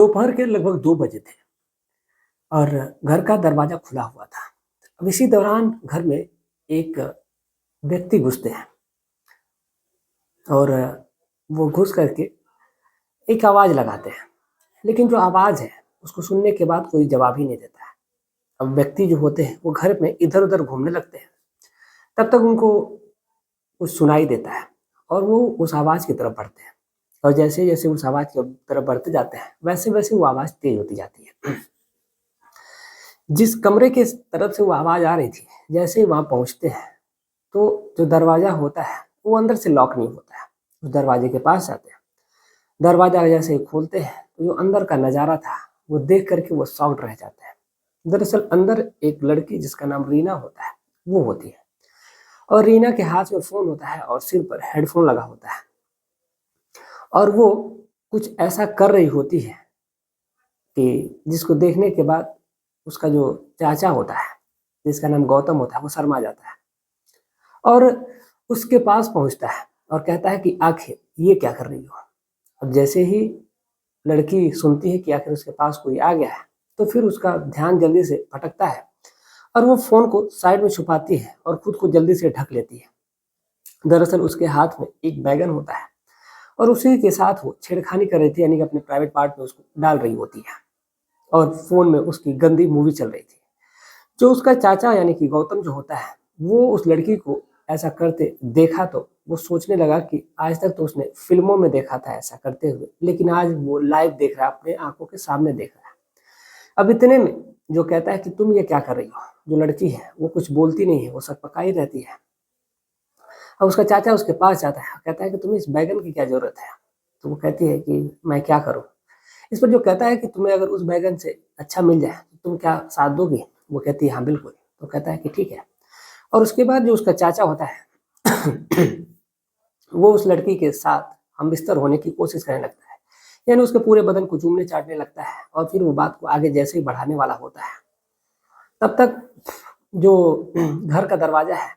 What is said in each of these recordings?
दोपहर के लगभग 2 बजे थे और घर का दरवाज़ा खुला हुआ था। अब इसी दौरान घर में एक व्यक्ति घुसते हैं और वो घुस कर के एक आवाज़ लगाते हैं, लेकिन जो आवाज़ है, उसको सुनने के बाद कोई जवाब ही नहीं देता है। अब व्यक्ति जो होते हैं, वो घर में इधर-उधर घूमने लगते हैं। तब तक उनको कुछ सुनाई देता है और वो उस आवाज़ की तरफ बढ़ते हैं और जैसे-जैसे उस आवाज़ की तरफ बढ़ते जाते हैं, वैसे-वैसे वो आवाज़ तेज़ होती जाती है। जिस कमरे के तरफ से वो आवाज़ आ रही थी, जैसे ही वहाँ पहुँचते हैं, तो जो दरवाज़ा होता है, वो अंदर से लॉक नहीं होता है। उस दरवाजे के पास जाते हैं, दरवाज़ा जैसे ही खोलते हैं, तो जो अंदर का नज़ारा था, वो देख कर के वो शॉक्ड रह जाते हैं। दरअसल अंदर एक लड़की जिसका नाम रीना होता है, वो होती है और रीना के हाथ में फ़ोन होता है और सिर पर हेडफ़ोन लगा होता है और वो कुछ ऐसा कर रही होती है कि जिसको देखने के बाद उसका जो चाचा होता है, जिसका नाम गौतम होता है, वो शर्मा जाता है और उसके पास पहुँचता है और कहता है कि आखिर ये क्या कर रही हो? अब जैसे ही लड़की सुनती है कि आखिर उसके पास कोई आ गया है, तो फिर उसका ध्यान जल्दी से भटकता है और वो फ़ोन को साइड में छुपाती है और खुद को जल्दी से ढक लेती है। दरअसल उसके हाथ में एक बैंगन होता है और उसी के साथ वो छेड़खानी कर रही थी, यानी कि अपने प्राइवेट पार्ट में उसको डाल रही होती है और फ़ोन में उसकी गंदी मूवी चल रही थी। जो उसका चाचा यानी कि गौतम जो होता है, वो उस लड़की को ऐसा करते देखा तो वो सोचने लगा कि आज तक तो उसने फ़िल्मों में देखा था ऐसा करते हुए, लेकिन आज वो लाइव देख रहा है, अपने आँखों के सामने देख रहा है। अब इतने में जो कहता है कि तुम ये क्या कर रही हो? जो लड़की है, वो कुछ बोलती नहीं है, वो सकपकाई रहती है। अब उसका चाचा उसके पास जाता है, कहता है कि तुम्हें इस बैंगन की क्या ज़रूरत है? तो वो कहती है कि मैं क्या करूँ? इस पर जो कहता है कि तुम्हें अगर उस बैंगन से अच्छा मिल जाए, तो तुम क्या साथ दोगी? वो कहती है हाँ, बिल्कुल। तो कहता है कि ठीक है। और उसके बाद जो उसका चाचा होता है वो उस लड़की के साथ हमबिस्तर होने की कोशिश करने लगता है। यानी उसके पूरे बदन को चूमने चाटने लगता है और फिर वो बात को आगे जैसे ही बढ़ाने वाला होता है, तब तक जो घर का दरवाज़ा है,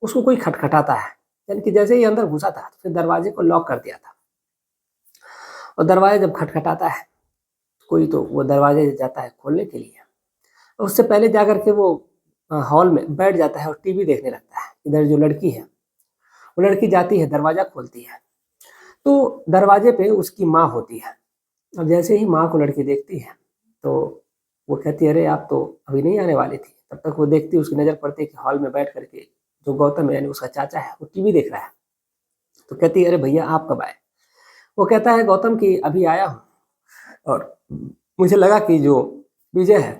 उसको कोई खटखटाता है। यानी कि जैसे ही अंदर घुसा था, तो फिर दरवाजे को लॉक कर दिया था और दरवाज़ा जब खटखटाता है, कोई तो वो दरवाज़े जाता है खोलने के लिए। उससे पहले जाकर के वो हॉल में बैठ जाता है और टीवी देखने लगता है। इधर जो लड़की है, वो लड़की जाती है, दरवाज़ा खोलती है, तो दरवाजे पे उसकी माँ होती है। अब जैसे ही माँ को लड़की देखती है, तो वो कहती है, "अरे! आप तो अभी नहीं आने वाली थी।" तब तक वो देखती है, उसकी नज़र पड़ती है कि हॉल में बैठ कर के जो गौतम है यानी उसका चाचा है, वो टीवी देख रहा है। तो कहती है, "अरे भैया आप कब आए?" वो कहता है, "गौतम कि अभी आया हूँ और मुझे लगा कि जो विजय है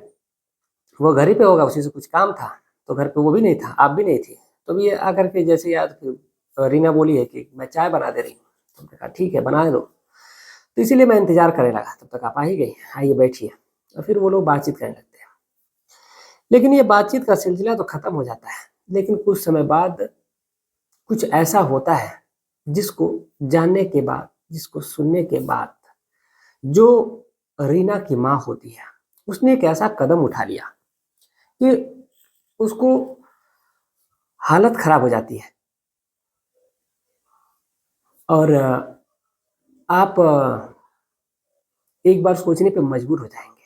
वो घर ही पे होगा, उसी से कुछ काम था, तो घर पे वो भी नहीं था, आप भी नहीं थी। तो ये आकर के जैसे याद रीना बोली है कि मैं चाय बना दे रही हूँ। तो हमने कहा ठीक है, बनाने दो। तो इसीलिए मैं इंतज़ार करने लगा, तब तक आप आ ही गई, आइए बैठिए। और फिर वो लोग बातचीत करने लगते हैं। लेकिन ये बातचीत का सिलसिला तो खत्म हो जाता है, लेकिन कुछ समय बाद कुछ ऐसा होता है, जिसको जानने के बाद, जिसको सुनने के बाद, जो रीना की माँ होती है, उसने एक ऐसा कदम उठा लिया कि उसको हालत खराब हो जाती है और आप एक बार सोचने पे मजबूर हो जाएँगे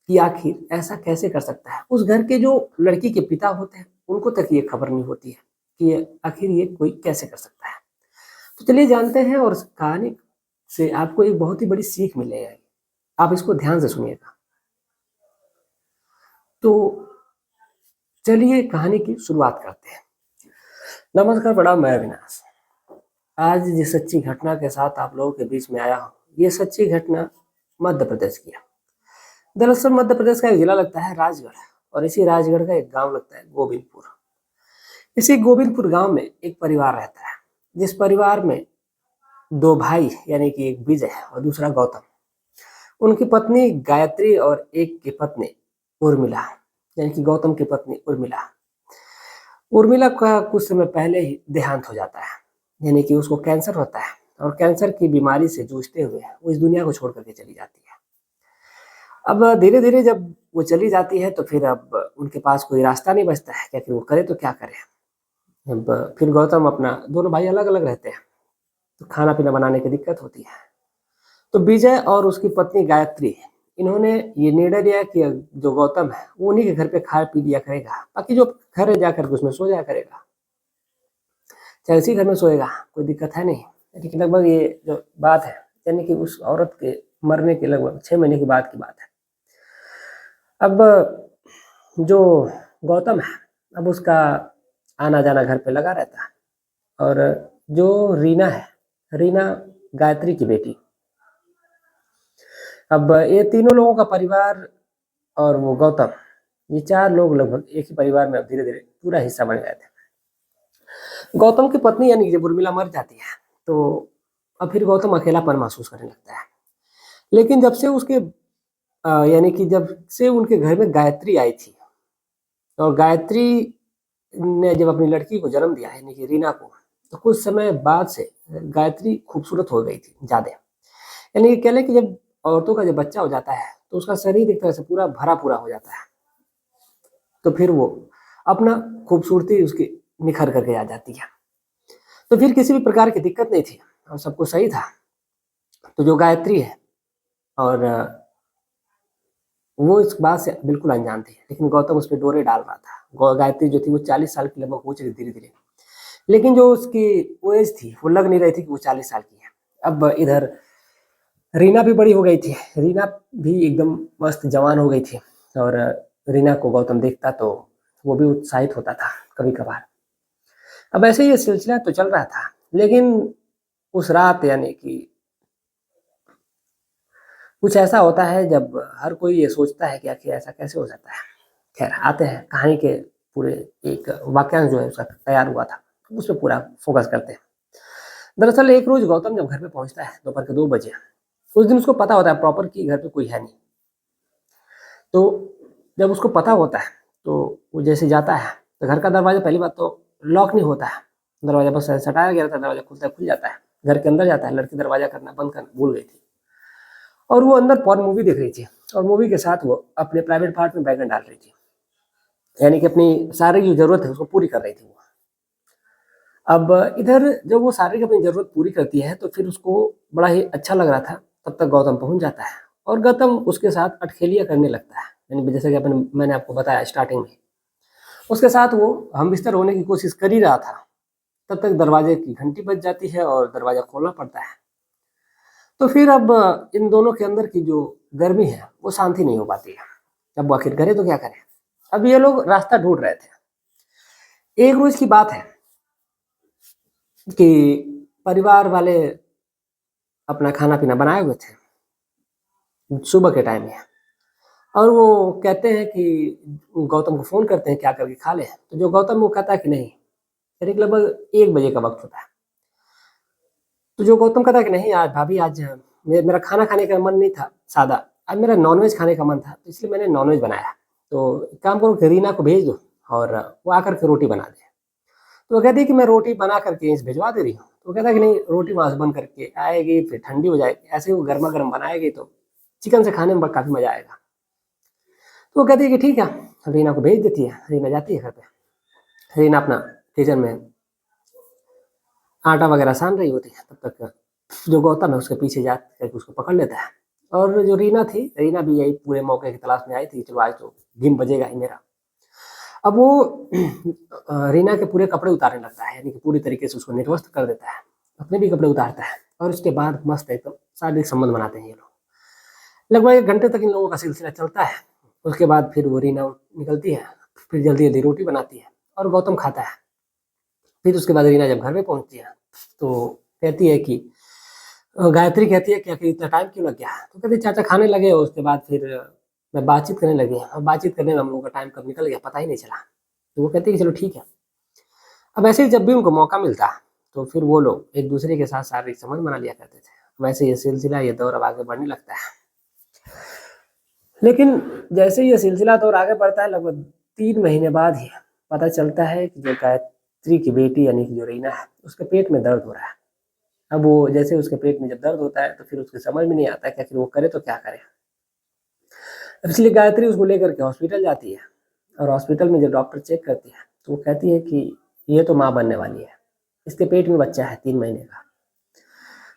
कि आखिर ऐसा कैसे कर सकता है? उस घर के जो लड़की के पिता होते हैं, उनको तक ये खबर नहीं होती है कि आखिर ये कोई कैसे कर सकता है। तो चलिए जानते हैं और इस कहानी से आपको एक बहुत ही बड़ी सीख मिलने वाली है। आप इसको ध्यान से सुनिएगा। तो चलिए कहानी की शुरुआत करते हैं। नमस्कार प्रणाम, मैं अविनाश। आज जिस सच्ची घटना के साथ आप लोगों के बीच में आया हूँ, ये सच्ची घटना मध्य प्रदेश की है। दरअसल मध्य प्रदेश का एक जिला लगता है राजगढ़ और इसी राजगढ़ का एक गांव लगता है गोविंदपुर। इसी गोविंदपुर गांव में एक परिवार रहता है, जिस परिवार में दो भाई यानी कि एक विजय और दूसरा गौतम, उनकी पत्नी गायत्री और एक की पत्नी उर्मिला, यानी कि गौतम की पत्नी उर्मिला। उर्मिला का कुछ समय पहले ही देहांत हो जाता है, यानी कि उसको कैंसर होता है और कैंसर की बीमारी से जूझते हुए वो इस दुनिया को छोड़ करके चली जाती है। अब धीरे-धीरे जब वो चली जाती है तो फिर अब उनके पास कोई रास्ता नहीं बचता है कि आखिर वो करे तो क्या करे? अब फिर गौतम अपना दोनों भाई अलग-अलग रहते हैं, तो खाना-पीना बनाने की दिक्कत होती है। तो विजय और उसकी पत्नी गायत्री, इन्होंने ये निर्णय लिया कि जो गौतम है वो उन्हीं के घर पे खा पी लिया करेगा, बाकी जो घर है जाकर के उसमें सो जाया करेगा, चाहे उसी घर में सोएगा, कोई दिक्कत है नहीं। लेकिन लगभग ये जो बात है, यानी कि उस औरत के मरने के लगभग 6 महीने के बाद की बात है। अब जो गौतम है, अब उसका आना जाना घर पे लगा रहता है। और जो रीना है, रीना गायत्री की बेटी, अब ये तीनों लोगों का परिवार और वो गौतम, ये 4 लोग लगभग एक ही परिवार में अब धीरे धीरे पूरा हिस्सा बन गए थे। गौतम की पत्नी यानी कि जब उर्मिला मर जाती है तो अब फिर गौतम अकेलापन महसूस करने लगता है। लेकिन जब से उसके यानी कि जब से उनके घर में गायत्री आई थी, और गायत्री ने जब अपनी लड़की को जन्म दिया यानी कि रीना को, तो कुछ समय बाद से गायत्री खूबसूरत हो गई थी ज़्यादा। यानी कि कह लें कि जब औरतों का जब बच्चा हो जाता है तो उसका शरीर एक तरह से पूरा भरा पूरा हो जाता है, तो फिर वो अपना खूबसूरती उसकी निखर करके आ जाती है। तो फिर किसी भी प्रकार की दिक्कत नहीं थी और सब कुछ सही था। तो जो गायत्री है, और वो इस बात से बिल्कुल अनजान थी, लेकिन गौतम उस पर डोरे डाल रहा था। गायत्री जो थी वो 40 साल की लगभग हो चुकी धीरे धीरे, लेकिन जो उसकी एज थी वो लग नहीं रही थी कि वो 40 साल की है। अब इधर रीना भी बड़ी हो गई थी, रीना भी एकदम मस्त जवान हो गई थी, और रीना को गौतम देखता तो वो भी उत्साहित होता था कभी कभार। अब ऐसे ही ये सिलसिला तो चल रहा था, लेकिन उस रात यानी कि कुछ ऐसा होता है जब हर कोई ये सोचता है कि आखिर ऐसा कैसे हो सकता है। खैर आते हैं कहानी के पूरे एक वाक्यांश जो है उसका तैयार हुआ था, उस पर पूरा फोकस करते हैं। दरअसल एक रोज गौतम जब घर पे पहुंचता है दोपहर के 2 बजे, उस दिन उसको पता होता है प्रॉपर कि घर पे कोई है नहीं। तो जब उसको पता होता है तो वो जैसे जाता है तो घर का दरवाजा पहली बात तो लॉक नहीं होता है, दरवाजा बस सटाया गया था, दरवाजा खुलता है खुल जाता है। घर के अंदर जाता है, लड़की दरवाजा करना बंद करना भूल गई थी, और वो अंदर पॉर्न मूवी देख रही थी, और मूवी के साथ वो अपने प्राइवेट पार्ट में बैगन डाल रही थी, यानी कि अपनी शारीरिक जो जरूरत है उसको पूरी कर रही थी वो। अब इधर जब वो शारीरिक अपनी जरूरत पूरी करती है तो फिर उसको बड़ा ही अच्छा लग रहा था, तब तक गौतम पहुंच जाता है और गौतम उसके साथ अटखेलियां करने लगता है, यानी जैसे कि मैंने आपको बताया स्टार्टिंग में, उसके साथ वो हम बिस्तर होने की कोशिश कर ही रहा था। तब तक दरवाजे की घंटी बज जाती है और दरवाजा खोलना पड़ता है। तो फिर अब इन दोनों के अंदर की जो गर्मी है वो शांति नहीं हो पाती है। अब वो आखिर करे तो क्या करें। अब ये लोग रास्ता ढूंढ रहे थे। एक रोज की बात है कि परिवार वाले अपना खाना पीना बनाए हुए थे सुबह के टाइम में, और वो कहते हैं कि गौतम को फोन करते हैं क्या करके खा ले, तो जो गौतम वो कहता है कि नहीं, करीब लगभग 1 बजे का वक्त होता है। तो जो गौतम कहता है कि नहीं आज भाभी, आज मेरा खाना खाने का मन नहीं था सादा, आज मेरा नॉनवेज खाने का मन था, तो इसलिए मैंने नॉनवेज बनाया। तो एक काम करो कि रीना को भेज दो और वो आकर के रोटी बना दे। तो वो कहती है कि मैं रोटी बना करके भिजवा दे रही हूँ। तो वो कहता है कि नहीं, रोटी वहां से बन करके आएगी फिर ठंडी हो जाएगी, ऐसे वो गर्मा गर्म बनाएगी तो चिकन से खाने में काफी मजा आएगा। तो वो कहती है कि ठीक है, रीना को भेज देती है। रीना जाती है घर पे, रीना अपना किचन में आटा वगैरह सान रही होती है, तब तक जो गौतम है उसके पीछे जा करके उसको पकड़ लेता है। और जो रीना थी, रीना भी यही पूरे मौके की तलाश में आई थी, चलो आज तो गेम बजेगा ही मेरा। अब वो रीना के पूरे कपड़े उतारने लगता है, यानी कि पूरी तरीके से उसको निर्वस्त्र कर देता है, अपने भी कपड़े उतारता है, और उसके बाद मस्त एकदम शारीरिक संबंध बनाते हैं ये लोग। लगभग 1 घंटे तक इन लोगों का सिलसिला चलता है। उसके बाद फिर वो रीना निकलती है, फिर जल्दी जल्दी रोटी बनाती है और गौतम खाता है। फिर उसके बाद रीना जब घर में पहुंचती है तो कहती है कि गायत्री कहती है कि आखिर इतना टाइम क्यों लग गया। तो कहती है चाचा खाने लगे और उसके बाद फिर मैं बातचीत करने लगी, और बातचीत करने में हम लोगों का टाइम कब निकल गया पता ही नहीं चला। तो वो कहती है कि चलो ठीक है। अब ऐसे ही जब भी उनको मौका मिलता तो फिर वो लोग एक दूसरे के साथ शारीरिक संबंध बना लिया करते थे। वैसे ये सिलसिला, ये दौर अब आगे बढ़ने लगता है। लेकिन जैसे ही ये सिलसिला दौर आगे बढ़ता है, लगभग 3 महीने बाद ही पता चलता है कि जो गायत्री की बेटी यानी कि जो रीना है उसके पेट में दर्द हो रहा है। अब वो जैसे उसके पेट में जब दर्द होता है तो फिर उसके समझ में नहीं आता कि आखिर वो करे तो क्या करे। अब इसलिए गायत्री उसको लेकर के हॉस्पिटल जाती है, और हॉस्पिटल में जब डॉक्टर चेक करती है तो वो कहती है कि ये तो माँ बनने वाली है, इसके पेट में बच्चा है 3 महीने का।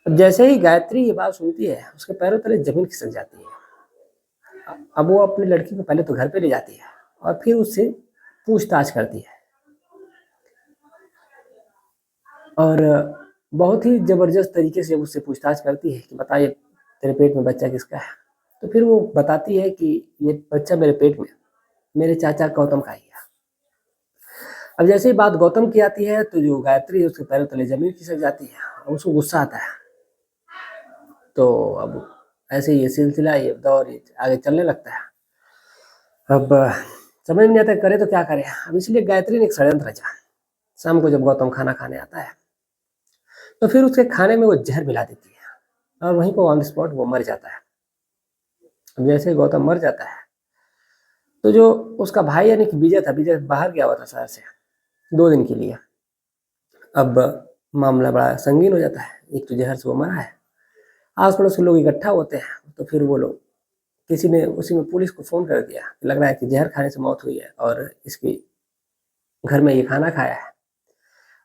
अब जैसे ही गायत्री ये बात सुनती है, उसके पैरों तले जमीन खिसक जाती है। अब वो अपनी लड़की को पहले तो घर पे ले जाती है और फिर उससे पूछताछ करती है, और बहुत ही जबरदस्त तरीके से उससे पूछताछ करती है कि बताइए तेरे पेट में बच्चा किसका है। तो फिर वो बताती है कि ये बच्चा मेरे पेट में मेरे चाचा गौतम का ही है। अब जैसे ही बात गौतम की आती है तो जो गायत्री है उसके पैरों तले जमीन खिसक जाती है और उसको गुस्सा आता है। तो अब ऐसे ये सिलसिला, ये दौर ये आगे चलने लगता है। अब समझ में नहीं आता करे तो क्या करे। अब इसलिए गायत्री ने एक षड्यंत्र रचा। शाम को जब गौतम खाना खाने आता है तो फिर उसके खाने में वो जहर मिला देती है और वहीं पर ऑन द स्पॉट वो मर जाता है। अब जैसे गौतम मर जाता है तो जो उसका भाई यानी कि विजय था, विजय बाहर गया हुआ था शहर से 2 दिन के लिए। अब मामला बड़ा संगीन हो जाता है। एक तो जहर से वो मरा है, आस पड़ोस के लोग इकट्ठा होते हैं, तो फिर वो लोग किसी ने उसी में पुलिस को फोन कर दिया, लग रहा है कि जहर खाने से मौत हुई है और इसकी घर में ये खाना खाया है।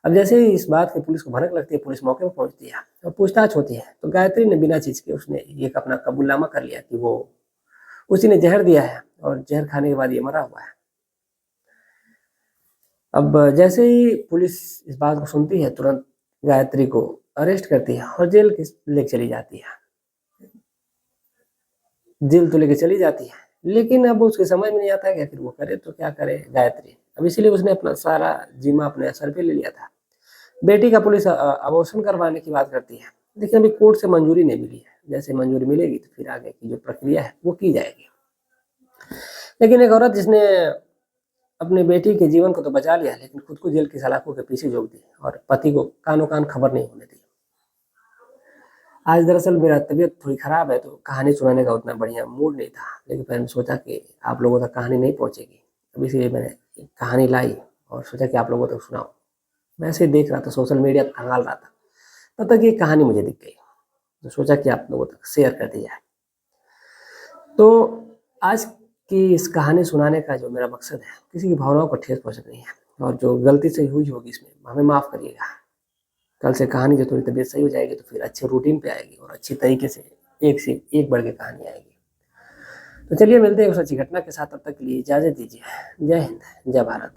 अब जैसे ही इस बात की पुलिस को भनक लगती है, पुलिस मौके पर पहुंचती है और पूछताछ होती है, तो गायत्री ने बिना चीज के उसने ये अपना कबूलनामा कर लिया कि वो उसी ने जहर दिया है और जहर खाने के बाद ये मरा हुआ है। अब जैसे ही पुलिस इस बात को सुनती है, तुरंत गायत्री को अरेस्ट करती है और जेल लेके चली जाती है। जेल तो लेके चली जाती है, लेकिन अब उसके समझ में नहीं आता है कि आखिर वो करे तो क्या करे गायत्री। अब इसीलिए उसने अपना सारा जिम्मा अपने सर पे ले लिया था। बेटी का पुलिस अबॉर्शन करवाने की बात करती है, लेकिन अभी कोर्ट से मंजूरी नहीं मिली है। जैसे मंजूरी मिलेगी तो फिर आगे की जो प्रक्रिया है वो की जाएगी। लेकिन एक औरत जिसने अपने बेटी के जीवन को तो बचा लिया, लेकिन खुद को जेल की सलाखों के पीछे झोंक दी और पति को कानो कान खबर नहीं होने दी। आज दरअसल मेरा तबीयत थोड़ी खराब है, तो कहानी सुनाने का उतना बढ़िया मूड नहीं था, लेकिन मैंने सोचा कि आप लोगों तक कहानी नहीं पहुंचेगी, अब इसीलिए मैंने एक कहानी लाई और सोचा कि आप लोगों तक सुनाऊं। मैं ऐसे ही देख रहा था, सोशल मीडिया पर खंगाल रहा था, तब तक ये कहानी मुझे दिख गई, तो सोचा कि आप लोगों तक शेयर कर दी जाए। तो आज की इस कहानी सुनाने का जो मेरा मकसद है, किसी की भावनाओं को ठेस पहुंचनी है, और जो गलती से हुई होगी इसमें हमें माफ़ करिएगा। कल से कहानी जो थोड़ी तबीयत सही हो जाएगी तो फिर अच्छे रूटीन पे आएगी और अच्छी तरीके से एक बढ़ के कहानी आएगी। तो चलिए मिलते हैं उस अच्छी घटना के साथ, तब तक के लिए इजाज़त दीजिए। जय हिंद, जय भारत।